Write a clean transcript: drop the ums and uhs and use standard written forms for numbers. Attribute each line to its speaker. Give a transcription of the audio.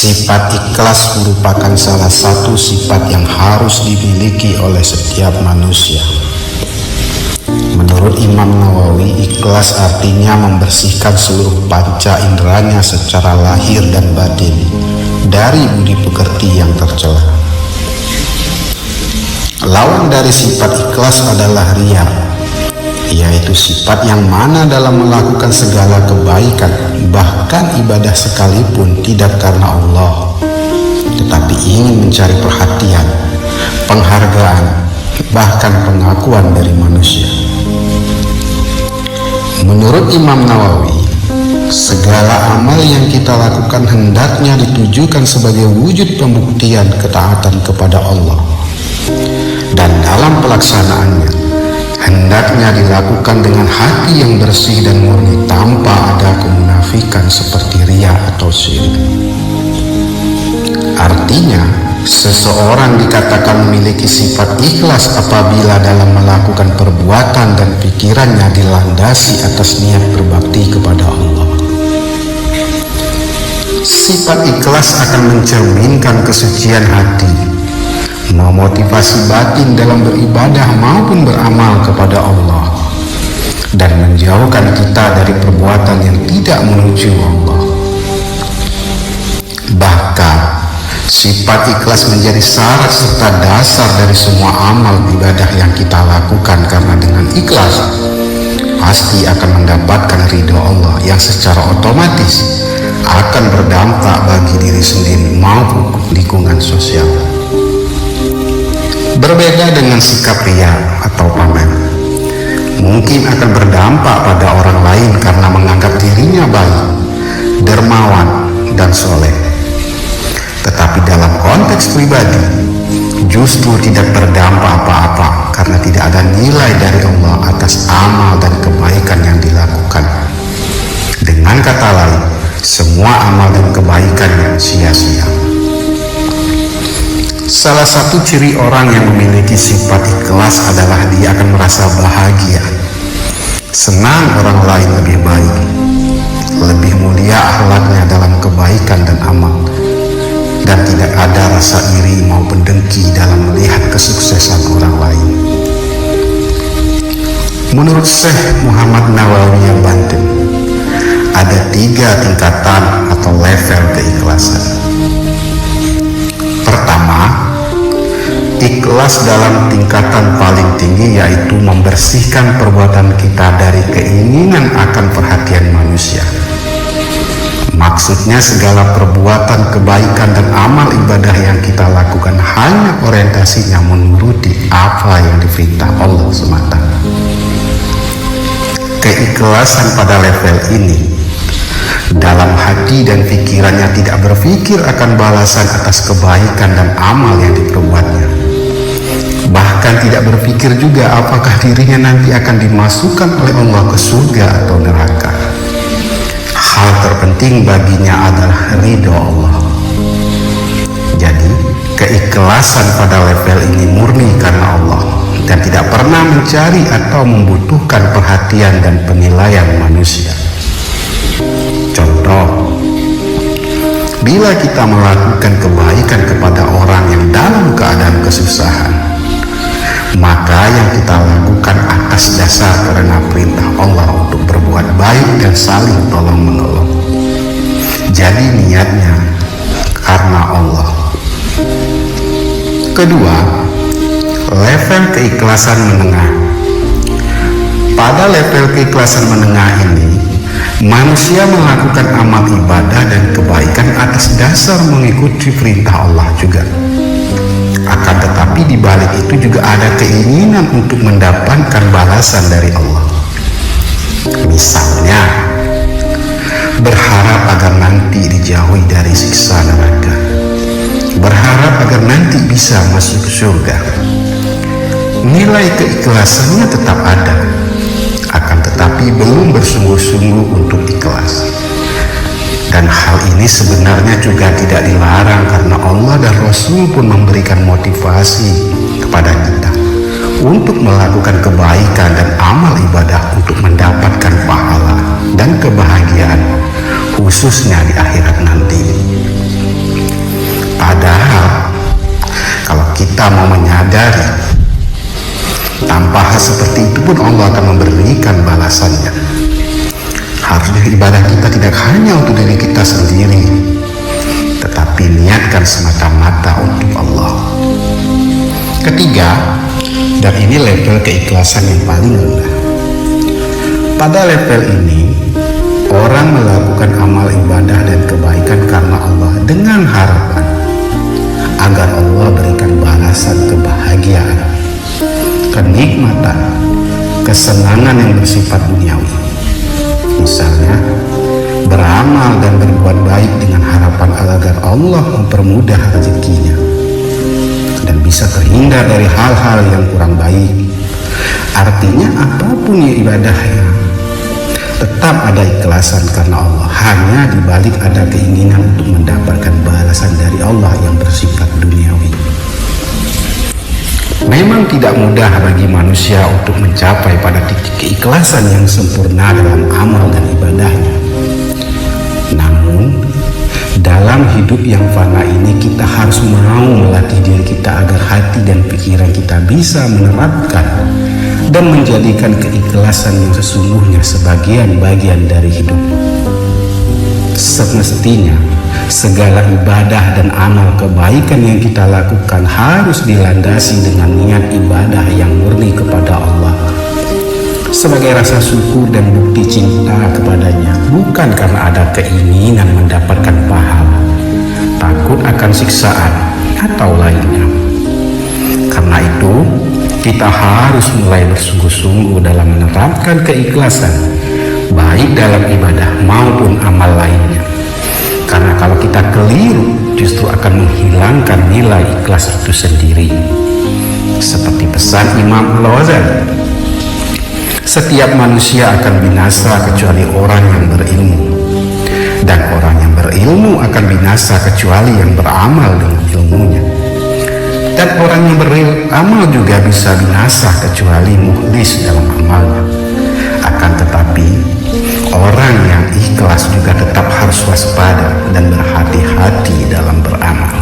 Speaker 1: Sifat ikhlas merupakan salah satu sifat yang harus dimiliki oleh setiap manusia. Menurut Imam Nawawi, ikhlas artinya membersihkan seluruh panca inderanya secara lahir dan batin dari budi pekerti yang tercela. Lawan dari sifat ikhlas adalah riya, yaitu sifat yang mana dalam melakukan segala kebaikan, bahkan ibadah sekalipun, tidak karena Allah, tetapi ingin mencari perhatian, penghargaan, bahkan pengakuan dari manusia. Menurut Imam Nawawi, segala amal yang kita lakukan hendaknya ditujukan sebagai wujud pembuktian ketaatan kepada Allah, dan dalam pelaksanaannya hendaknya dilakukan dengan hati yang bersih dan murni tanpa ada kemunafikan seperti riya atau syirik. Artinya, seseorang dikatakan memiliki sifat ikhlas apabila dalam melakukan perbuatan dan pikirannya dilandasi atas niat berbakti kepada Allah. Sifat ikhlas akan mencerminkan kesucian hati, memotivasi batin dalam beribadah maupun beramal kepada Allah, dan menjauhkan kita dari perbuatan yang tidak menuju Allah. Bahkan, sifat ikhlas menjadi syarat serta dasar dari semua amal ibadah yang kita lakukan, karena dengan ikhlas pasti akan mendapatkan ridho Allah yang secara otomatis akan berdampak bagi diri sendiri maupun lingkungan sosial. Berbeda dengan sikap riya atau pamer, mungkin akan berdampak pada orang lain karena menganggap dirinya baik, dermawan, dan soleh. Tetapi dalam konteks pribadi, justru tidak berdampak apa-apa karena tidak ada nilai dari Allah atas amal dan kebaikan yang dilakukan. Dengan kata lain, semua amal dan kebaikan yang sia-sia. Salah satu ciri orang yang memiliki sifat ikhlas adalah dia akan merasa bahagia, senang orang lain lebih baik, lebih mulia akhlaknya dalam kebaikan dan amal, dan tidak ada rasa iri maupun dengki dalam melihat kesuksesan orang lain. Menurut Syekh Muhammad Nawawi yang Banten, ada 3 tingkatan atau level keikhlasan. Pertama, ikhlas dalam tingkatan paling tinggi, yaitu membersihkan perbuatan kita dari keinginan akan perhatian manusia. Maksudnya segala perbuatan kebaikan dan amal ibadah yang kita lakukan hanya orientasinya menuruti apa yang diperintah Allah semata. Keikhlasan pada level ini, dalam hati dan pikirannya tidak berpikir akan balasan atas kebaikan dan amal yang diperbuatnya. Bahkan tidak berpikir juga apakah dirinya nanti akan dimasukkan oleh Allah ke surga atau neraka. Hal terpenting baginya adalah ridho Allah. Jadi, keikhlasan pada level ini murni karena Allah dan tidak pernah mencari atau membutuhkan perhatian dan penilaian manusia. Contoh, bila kita melakukan kebaikan kepada orang yang dalam keadaan kesusahan, maka yang kita lakukan atas dasar karena perintah Allah untuk berbuat baik dan saling tolong-menolong. Jadi niatnya karena Allah. Kedua, level keikhlasan menengah. Pada level keikhlasan menengah ini, manusia melakukan amal ibadah dan kebaikan atas dasar mengikuti perintah Allah juga. Akan tetapi di balik itu juga ada keinginan untuk mendapatkan balasan dari Allah. Misalnya, berharap agar nanti dijauhi dari siksa neraka, berharap agar nanti bisa masuk surga. Nilai keikhlasannya tetap ada, akan tetapi belum bersungguh-sungguh untuk ikhlas. Dan hal ini sebenarnya juga tidak dilarang karena Allah dan Rasul pun memberikan motivasi kepada kita untuk melakukan kebaikan dan amal ibadah untuk mendapatkan pahala dan kebahagiaan, khususnya di akhirat nanti. kita mau menyadari, tanpa hal seperti itu pun Allah akan memberikan balasannya. Harusnya ibadah kita tidak hanya untuk diri kita sendiri, tetapi niatkan semata-mata untuk Allah. Ketiga, dan ini level keikhlasan yang paling rendah. Pada level ini, orang melakukan amal ibadah dan kebaikan karena Allah dengan harapan agar Allah berikan balasan kebahagiaan, kenikmatan, kesenangan yang bersifat duniawi. Misalnya, beramal dan berbuat baik dengan harapan agar Allah mempermudah rezekinya dan bisa terhindar dari hal-hal yang kurang baik. Artinya apapun ya ibadahnya, tetap ada ikhlasan karena Allah, hanya dibalik ada keinginan untuk mendapatkan balasan dari Allah yang bersifat duniawi. Memang tidak mudah bagi manusia untuk mencapai pada titik keikhlasan yang sempurna dalam amal dan ibadahnya. Namun, dalam hidup yang fana ini kita harus mau melatih diri kita agar hati dan pikiran kita bisa menerapkan dan menjadikan keikhlasan yang sesungguhnya sebagian bagian dari hidup. Semestinya, segala ibadah dan amal kebaikan yang kita lakukan harus dilandasi dengan niat ibadah yang murni kepada Allah sebagai rasa syukur dan bukti cinta kepadanya, bukan karena ada keinginan mendapatkan pahala, takut akan siksaan, atau lainnya. Karena itu, kita harus mulai bersungguh-sungguh dalam menerapkan keikhlasan, baik dalam ibadah maupun amal lainnya. Karena kalau kita keliru, justru akan menghilangkan nilai ikhlas itu sendiri. Seperti pesan Imam Al-Ghazali, setiap manusia akan binasa kecuali orang yang berilmu, dan orang yang berilmu akan binasa kecuali yang beramal dengan ilmunya. Dan orang yang beramal juga bisa binasa kecuali mukhlis dalam amalnya. Akan tetapi, orang yang ikhlas juga tetap harus waspada dan berhati-hati dalam beramal.